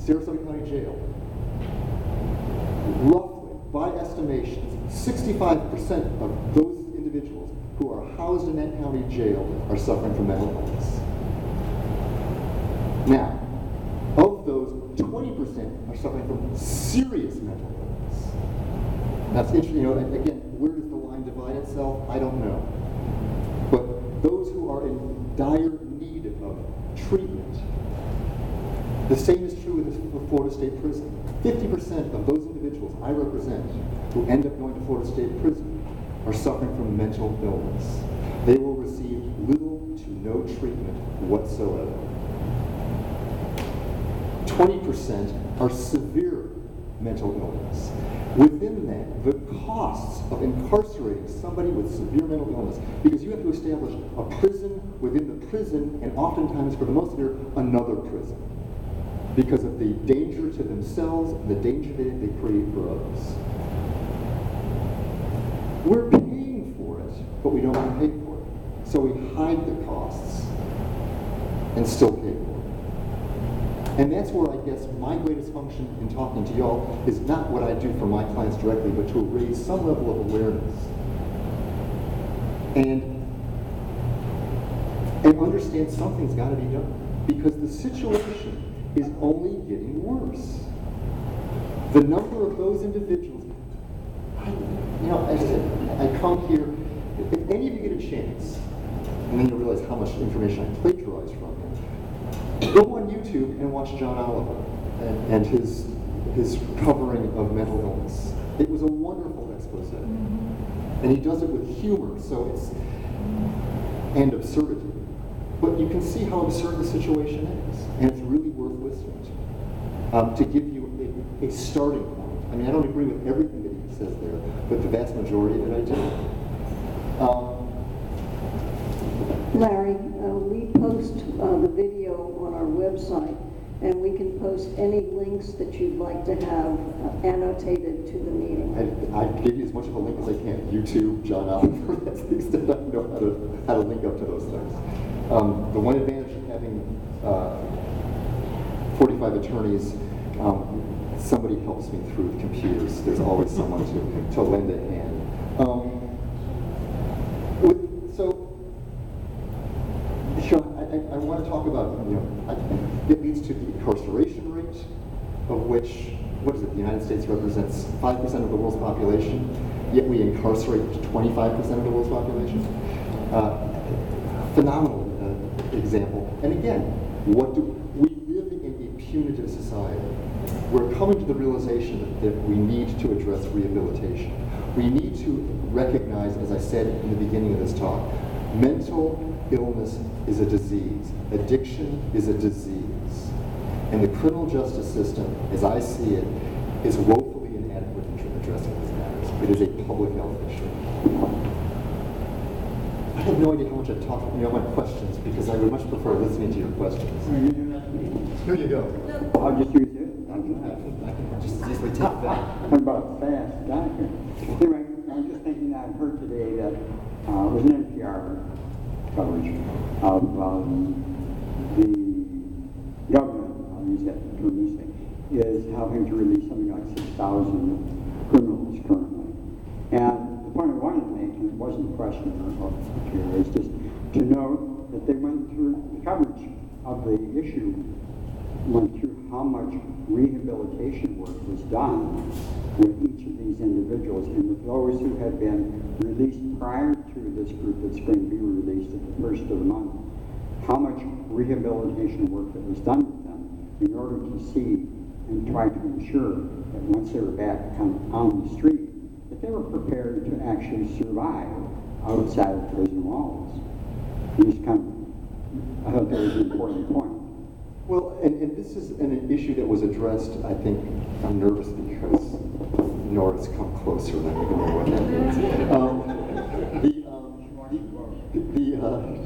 Sarasota County Jail, roughly, by estimations, 65% of those individuals who are housed in that county jail are suffering from mental illness. Now, of those, 20% are suffering from serious mental illness. That's interesting. Again, where does the line divide itself? I don't know. But those who are in dire need of treatment, the same is true with the Florida State Prison. 50% of those individuals I represent who end up going to Florida State Prison are suffering from mental illness. They will receive little to no treatment whatsoever. 20% are severe mental illness. Within that, the costs of incarcerating somebody with severe mental illness, because you have to establish a prison within the prison, and oftentimes, for the most severe, another prison, because of the danger to themselves and the danger they create for others. We're paying for it, but we don't want to pay for it. So we hide the costs and still pay for it. And that's where I guess my greatest function in talking to y'all is not what I do for my clients directly, but to raise some level of awareness and understand something's got to be done, because the situation is only getting worse. The number of those individuals, I come here, if any of you get a chance, and then you'll realize how much information I plagiarize from him, go on YouTube and watch John Oliver and his covering of mental illness. It was a wonderful expose. And he does it with humor, and absurdity. But you can see how absurd the situation is, and it's really worth listening to give you a starting point. I mean, I don't agree with everything that he says there, but the vast majority of it I do. Larry, we post the video on our website, and we can post any links that you'd like to have annotated to the meeting. I give you as much of a link as I can. YouTube, John Oliver, that's the extent I know how to link up to those things. The one advantage of having 45 attorneys, somebody helps me through the computers. There's always someone to lend a hand. I want to talk about, it leads to the incarceration rate, of which, the United States represents 5% of the world's population, yet we incarcerate 25% of the world's population. Phenomenal example. And again, we live in a punitive society. We're coming to the realization that we need to address rehabilitation. We need to recognize, as I said in the beginning of this talk, mental illness is a disease. Addiction is a disease. And the criminal justice system, as I see it, is woefully inadequate in addressing these matters. It is a public health issue. I have no idea how much I've talked. I want questions, because I would much prefer listening to your questions. Here you go. I'll just use it. I can just easily take that. I'm about fast guy here. Anyway, I was just thinking I heard today that it was an NPR coverage of the government, I'll use that term these things, is helping to release something like 6,000 criminals currently. And the point I wanted to make, and it wasn't a question or is just to note that they went through the coverage of the issue, went through how much rehabilitation work was done with each of these individuals, and with those who had been released prior to this group that's going to be released at the first of the month, how much rehabilitation work that was done with them in order to see and try to ensure that once they were back on the street, that they were prepared to actually survive outside of prison walls. I thought that was an important point. Well, and this is an issue that was addressed, I think. I'm nervous because Nora's come closer, and I don't know what that means.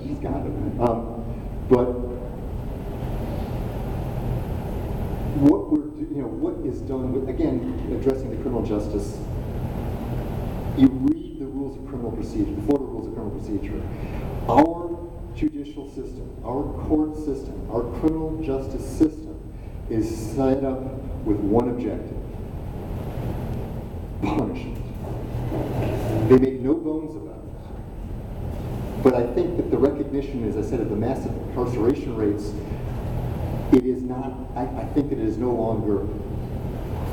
She's got it. But what is done with, again, addressing the criminal justice, you read the rules of criminal procedure, the Florida rules of criminal procedure. Our judicial system, our court system, our criminal justice system is set up with one objective: punishment. They make no bones about it. But I think that the recognition, as I said, of the massive incarceration rates, it is not, I think that it is no longer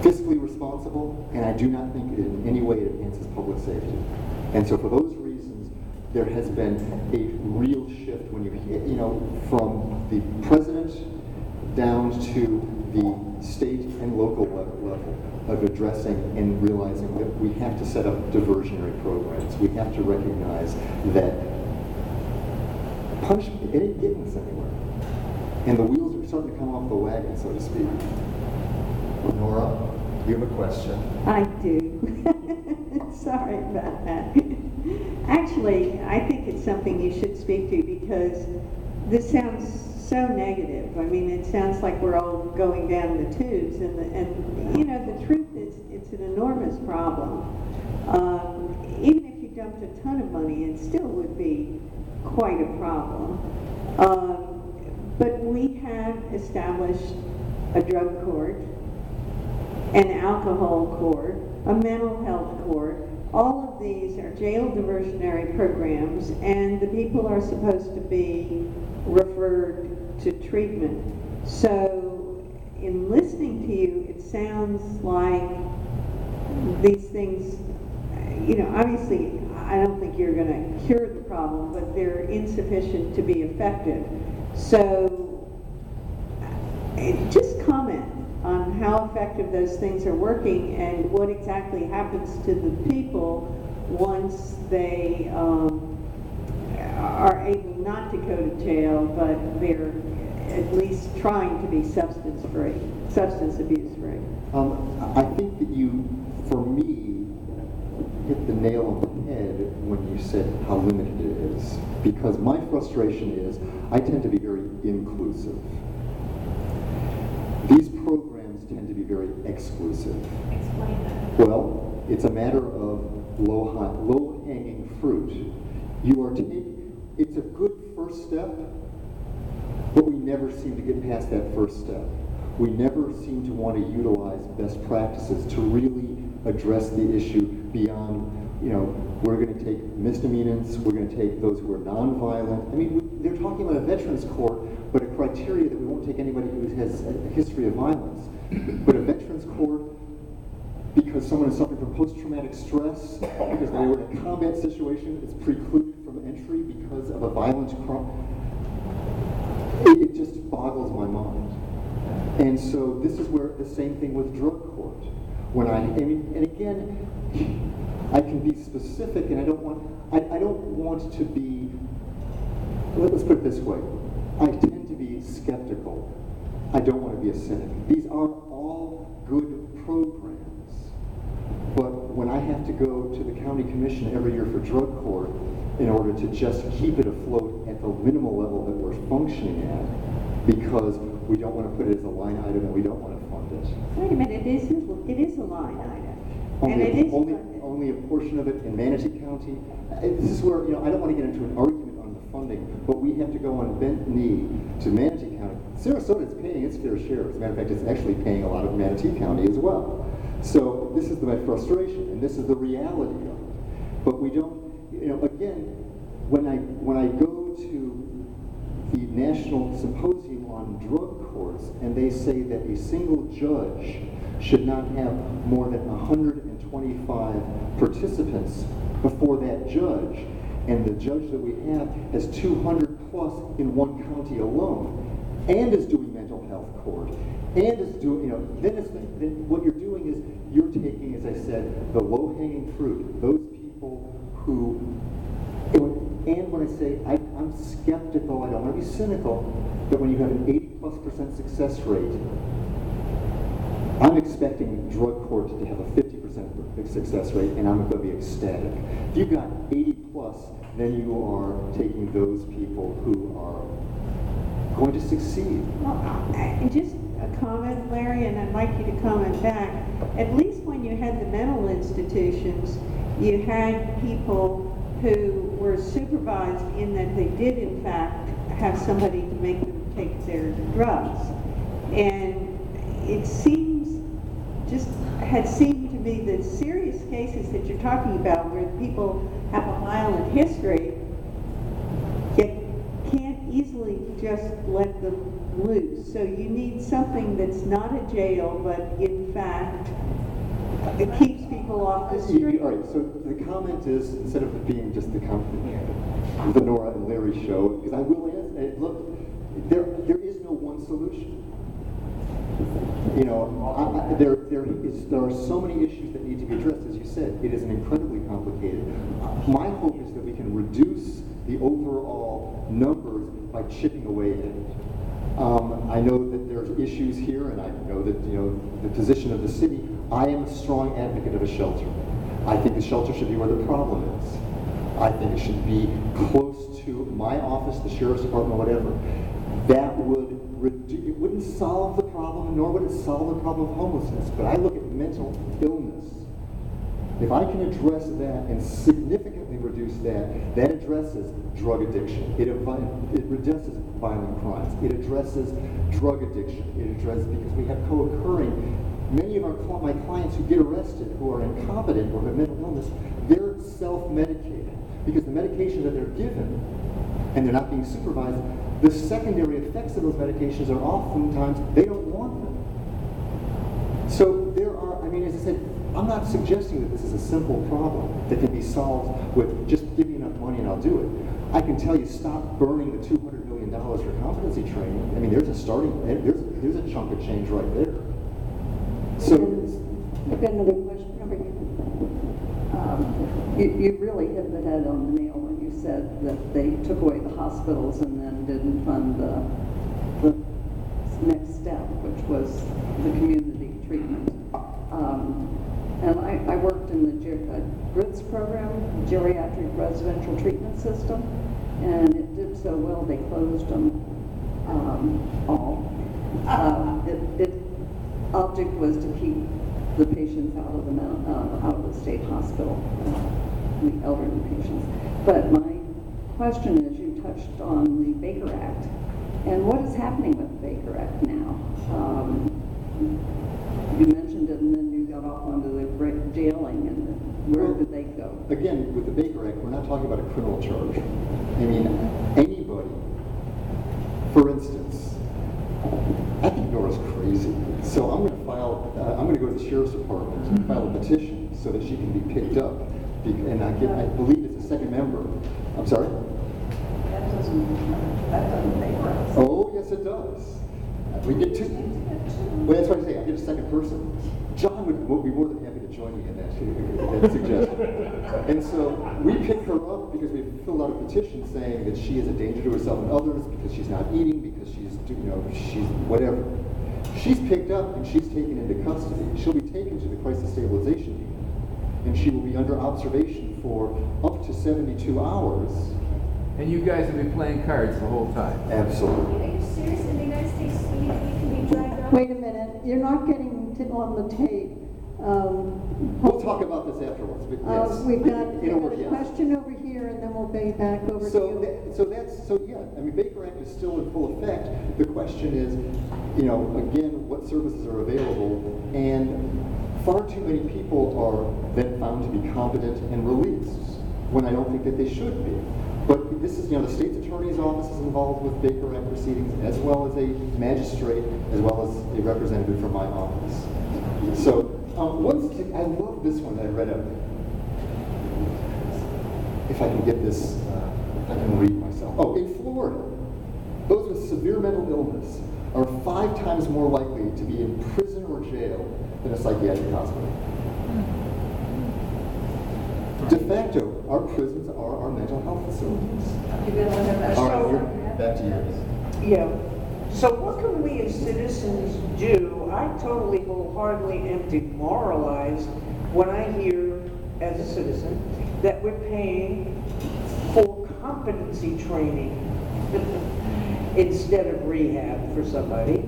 fiscally responsible, and I do not think it in any way enhances public safety. And so for those reasons, there has been a real shift when from the president down to the state and local level of addressing and realizing that we have to set up diversionary programs. We have to recognize that punishment, it ain't getting us anywhere. And the wheels are starting to come off the wagon, so to speak. Nora, you have a question? I do. Sorry about that. Actually, I think it's something you should speak to because this sounds so negative. I mean, it sounds like we're all going down the tubes, and the truth is, it's an enormous problem. Even if you dumped a ton of money, it still would be quite a problem. But we have established a drug court, an alcohol court, a mental health court. All of these are jail diversionary programs, and the people are supposed to be referred to treatment. So in listening to you, it sounds like these things, obviously I don't think you're going to cure the problem, but they're insufficient to be effective. So just comment on how effective those things are working and what exactly happens to the people once they are able not to go to jail, but they're at least trying to be substance abuse free. I think that you, for me, hit the nail on the head when you said how limited it is. Because my frustration is, I tend to be very inclusive. These programs tend to be very exclusive. Explain that. Well, it's a matter of low-hanging fruit. It's a good first step, but we never seem to get past that first step. We never seem to want to utilize best practices to really address the issue beyond, we're going to take misdemeanors, we're going to take those who are nonviolent. I mean, they're talking about a veterans court, but a criteria that we won't take anybody who has a history of violence. But a veterans court, because someone is suffering from post-traumatic stress, because they were in a combat situation, it's precluded from entry because of a violent crime. It just boggles my mind. And so this is where the same thing with drug court. And again, I can be specific, and I don't want to be. Let's put it this way: I tend to be skeptical. I don't want to be a cynic. These are all good programs, but when I have to go to the county commission every year for drug court in order to just keep it afloat at the minimal level that we're functioning at, because we don't want to put it as a line item and we don't want to fund it. Wait a minute, it is a line item. And it is only a portion of it in Manatee County. This is where, I don't want to get into an argument on the funding, but we have to go on bent knee to Manatee County. Sarasota is paying its fair share. As a matter of fact, it's actually paying a lot of Manatee County as well. So this is my frustration, and this is the reality of it. But we don't, again, when I go to the National Symposium on Drug Courts, and they say that a single judge should not have more than 125 participants before that judge, and the judge that we have has 200 plus in one county alone, and is doing mental health court, and is doing, then what you're doing is you're taking, as I said, the low-hanging fruit, those people who, and when I say I'm skeptical, I don't want to be cynical, but when you have an 80+% success rate, I'm expecting drug court to have a 50% success rate, and I'm going to be ecstatic. If you've got 80+, then you are taking those people who are going to succeed. Well, just a comment, Larry, and I'd like you to comment back. At least when you had the mental institutions, you had people who were supervised in that they did, in fact, have somebody to make them take their drugs. And it seems, just had seemed to me that serious cases that you're talking about where people have a violent history, you can't easily just let them loose. So you need something that's not a jail, but in fact, it keeps people off the street. All right, so the comment is, instead of it being just the Nora and Larry show, because I will answer, look, there is no one solution. You know, there are so many issues that need to be addressed, as you said. It is an incredibly complicated. My hope is that we can reduce the overall numbers by chipping away at it. I know that there's issues here, and I know that, you know, the position of the city. I am a strong advocate of a shelter. I think the shelter should be where the problem is. I think it should be close to my office, the sheriff's department, whatever. That would reduce, it wouldn't solve the problem, nor would it solve the problem of homelessness. But I look at mental illness. If I can address that and significantly reduce that, that addresses drug addiction. It addresses violent crimes. It addresses drug addiction. It addresses, because we have co-occurring, many of my clients who get arrested, who are incompetent or have mental illness, they're self-medicated because the medication that they're given, and they're not being supervised, the secondary effects of those medications are oftentimes, they don't want them. So there are, I mean, as I said, I'm not suggesting that this is a simple problem that can be solved with just give me enough money and I'll do it. I can tell you, stop burning the $200 million for competency training. I mean, there's a starting, there's a chunk of change right there. So, I've got another question over here. You really hit the head on the nail when you said that they took away the hospitals and then didn't fund the next step, which was the community treatment. And I worked in the GRITS program, Geriatric Residential Treatment System, and it did so well they closed them all. Object was to keep the patients out of the state hospital, the elderly patients. But my question is, you touched on the Baker Act, and what is happening with the Baker Act now? You mentioned it, and then you got off onto the jailing, and where did they go? again, with the Baker Act, we're not talking about a criminal charge. I mean, anybody, for instance, I think Nora's crazy. So I'm going to file, I'm going to go to the sheriff's department and file a petition so that she can be picked up. And I believe it's a second member. I'm sorry? That doesn't make sense. Oh, yes, it does. We get two. Well, that's what I say. I get a second person. John would be more than happy to join me in that suggestion. And so we pick her up because we filled out a petition saying that she is a danger to herself and others because she's not eating, because she's, she's whatever. She's picked up and she's taken into custody. She'll be taken to the crisis stabilization unit, and she will be under observation for up to 72 hours. And you guys have been playing cards the whole time. Absolutely. Are you serious? In the United States, we can be dragged up? Wait a minute, you're not getting on the tape. We'll talk about this afterwards. But yes, We've got it'll work, a yes. question over here, and then we'll be back over to you. So yeah, I mean, Baker Act is still in full effect. The question is, again, what services are available, and far too many people are then found to be competent and released when I don't think that they should be. But this is, the state's attorney's office is involved with Baker Act proceedings, as well as a magistrate, as well as a representative from my office. So, I love this one that I read up. If I can get this, if I can read myself. Oh, in Florida, those with severe mental illness are 5 times more likely to be in prison or jail than a psychiatric hospital. De facto, our prisons are our mental health facilities. All right, you're back to you. Yeah. So what can we as citizens do? I totally wholeheartedly am demoralized when I hear, as a citizen, that we're paying for competency training instead of rehab for somebody.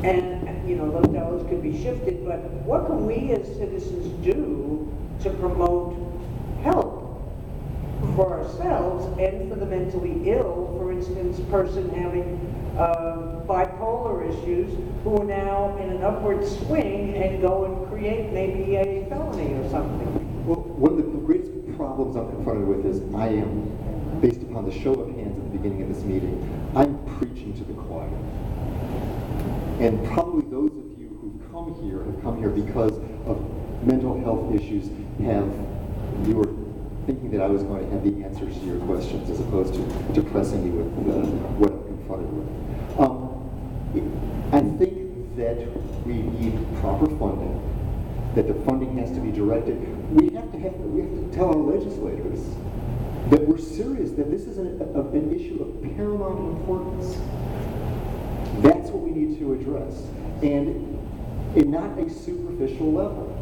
And, those dollars could be shifted, but what can we as citizens do to promote help for ourselves and for the mentally ill? For instance, person having bipolar issues who are now in an upward swing and go and create maybe a felony or something. Well, one of the greatest problems I'm confronted with is I am, based upon the show of hands at the beginning of this meeting, I'm preaching to the choir. And probably those of you who've come here have come here because of mental health issues. You were thinking that I was going to have the answers to your questions as opposed to depressing you with what I'm confronted with. I think that we need proper funding, that the funding has to be directed. We have to tell our legislators that we're serious, that this is an issue of paramount importance. That's what we need to address, and in not a superficial level.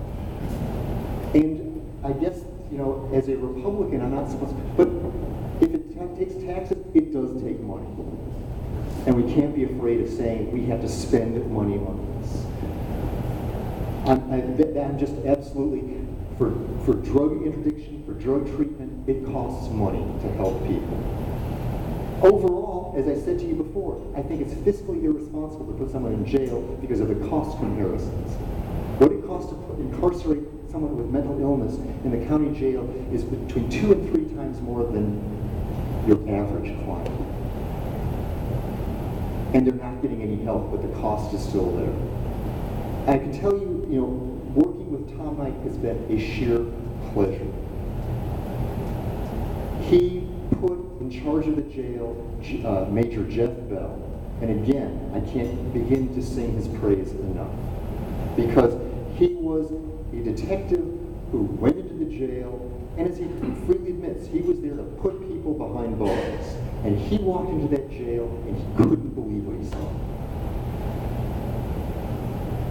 And I guess, as a Republican, I'm not supposed to, but if it takes taxes, it does take money. And we can't be afraid of saying we have to spend money on this. I'm just absolutely, for drug interdiction, for drug treatment, it costs money to help people. Overall, as I said to you before, I think it's fiscally irresponsible to put someone in jail because of the cost comparisons. What it costs to incarcerate someone with mental illness in the county jail is between 2 and 3 times more than your average client. And they're not getting any help, but the cost is still there. I can tell you, working with Tom Knight has been a sheer pleasure. He put in charge of the jail Major Jeff Bell, and again, I can't begin to sing his praise enough, because he was a detective who went into the jail, and as he freely admits, he was there to put people behind bars. And he walked into that jail, and he couldn't believe what he saw.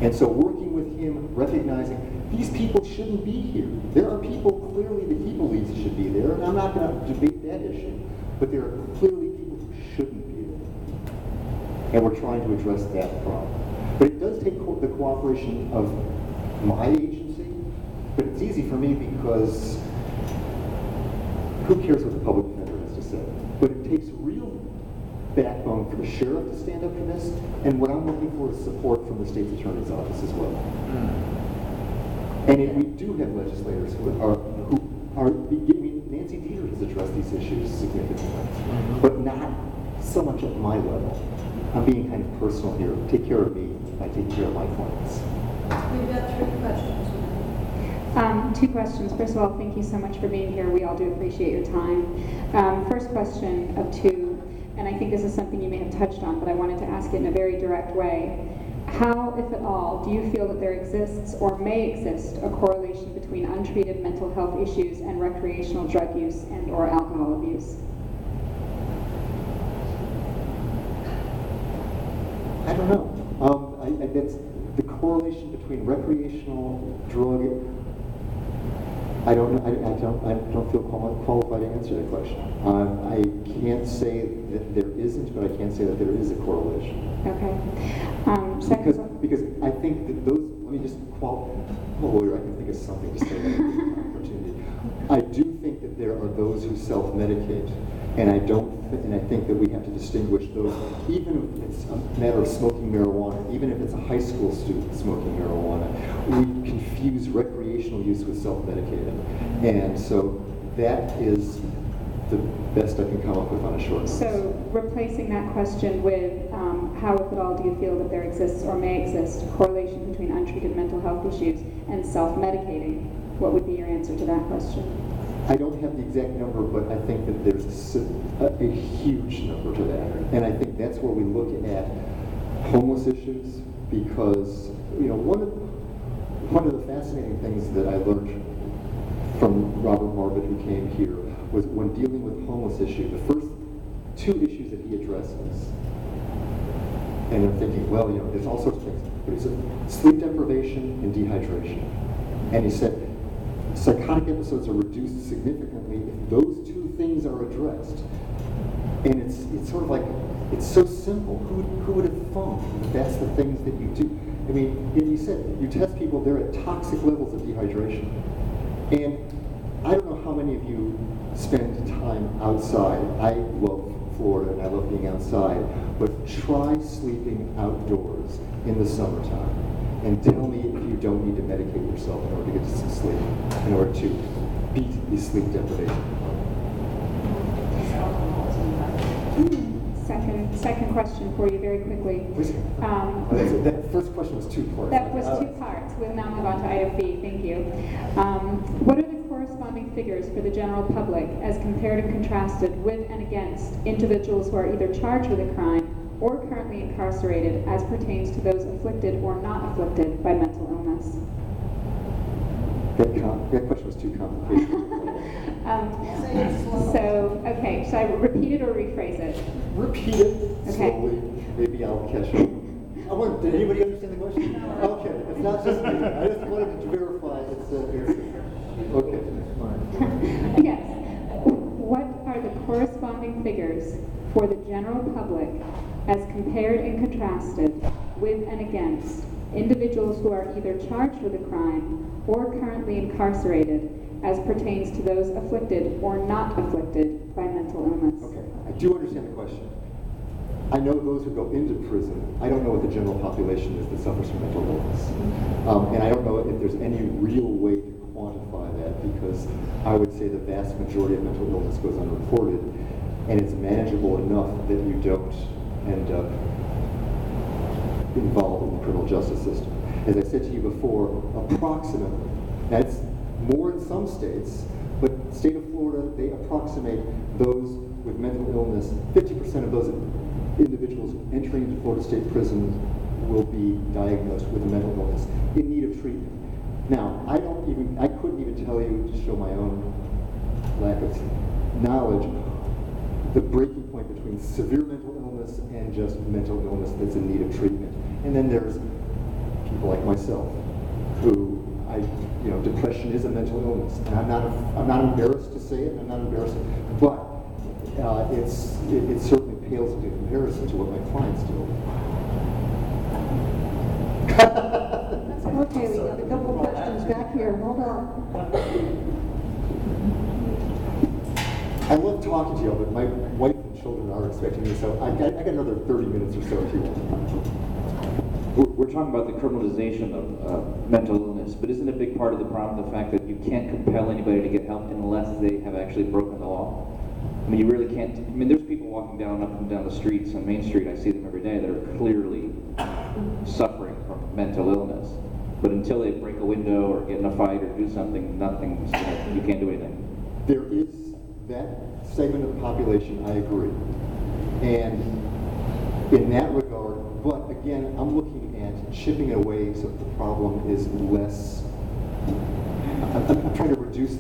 And so working with him, recognizing these people shouldn't be here. There are people clearly that he believes should be there, and I'm not going to debate that issue, but there are clearly people who shouldn't be there. And we're trying to address that problem. But it does take the cooperation of my agency, but it's easy for me because who cares what the public defender has to say? But it takes real backbone for the sheriff to stand up for this, and what I'm looking for is support from the state's attorney's office as well. And we do have legislators who are Nancy Dieter has addressed these issues significantly, but not so much at my level. I'm being kind of personal here. Take care of me, I take care of my clients. We've got 3 questions. 2 questions. First of all, thank you so much for being here. We all do appreciate your time. First question of 2, and I think this is something you may have touched on, but I wanted to ask it in a very direct way. How, if at all, do you feel that there exists or may exist a correlation between untreated mental health issues and recreational drug use and or alcohol abuse? I don't know. That's the correlation between recreational drug. I don't know. I don't feel qualified to answer that question. I can't say that there isn't, but I can say that there is a correlation. Okay. Because I think that those. Let me just I'm a lawyer. I can think of something to say about this opportunity. I do think that there are those who self-medicate, and I think that we have to distinguish those, even if it's a matter of smoking marijuana, even if it's a high school student smoking marijuana, we confuse recreational use with self-medicating. And so that is the best I can come up with on a short notice. So replacing that question with how, if at all, do you feel that there exists or may exist a correlation between untreated mental health issues and self-medicating, what would be your answer to that question? I don't have the exact number, but I think that there's a huge number to that. And I think that's where we look at homeless issues, because one of the fascinating things that I learned from Robert Marbut, who came here, was when dealing with homeless issue, the first 2 issues that he addresses, and I'm thinking, well, there's all sorts of things, but he said sleep deprivation and dehydration. And he said psychotic episodes are reduced significantly if those 2 things are addressed. And it's sort of like, it's so simple. Who would have thought that that's the things that you do? I mean, and you said, you test people, they're at toxic levels of dehydration. And I don't know how many of you spend time outside. I love Florida and I love being outside, but try sleeping outdoors in the summertime. And tell me if you don't need to medicate yourself in order to get some sleep, in order to beat the sleep deprivation. Second question for you very quickly. That first question was 2 parts. That was 2 parts. We'll now move on to item B. Thank you. What are the corresponding figures for the general public as compared and contrasted with and against individuals who are either charged with a crime or currently incarcerated as pertains to those afflicted or not afflicted by mental illness? That question was too complicated. Okay, should I repeat it or rephrase it? Repeat it slowly. Maybe I'll catch up. Did anybody understand the question? Okay, it's not just me. I just wanted to verify it's okay. Yes. What are the corresponding figures for the general public as compared and contrasted with and against individuals who are either charged with a crime or currently incarcerated as pertains to those afflicted or not afflicted by mental illness? Okay, I do understand the question. I know those who go into prison. I don't know what the general population is that suffers from mental illness. And I don't know if there's any real way to quantify that, because I would say the vast majority of mental illness goes unreported, and it's manageable enough that you don't end up involved in the criminal justice system. As I said to you before, approximately, that's more in some states, but the state of Florida, they approximate those with mental illness. 50% of those individuals entering into Florida State Prison will be diagnosed with a mental illness in need of treatment. Now, I couldn't even tell you, to show my own lack of knowledge, the breaking point between severe mental illness and just mental illness that's in need of treatment. And then there's people like myself who depression is a mental illness, and I'm not embarrassed to say it. I'm not embarrassed, but it certainly pales into comparison to what my clients do. Okay, we got a couple questions back here. Hold on. I love talking to you, but my wife and children are expecting me, so I got another 30 minutes or so if you want. We're talking about the criminalization of mental illness, but isn't a big part of the problem the fact that you can't compel anybody to get help unless they have actually broken the law? I mean, you really can't. I mean, there's people walking up and down the streets on Main Street, I see them every day, that are clearly suffering from mental illness. But until they break a window or get in a fight or do something, you can't do anything. There is that segment of the population, I agree. And in that regard, but again, I'm looking at chipping it away so that the problem is less. I'm trying to reduce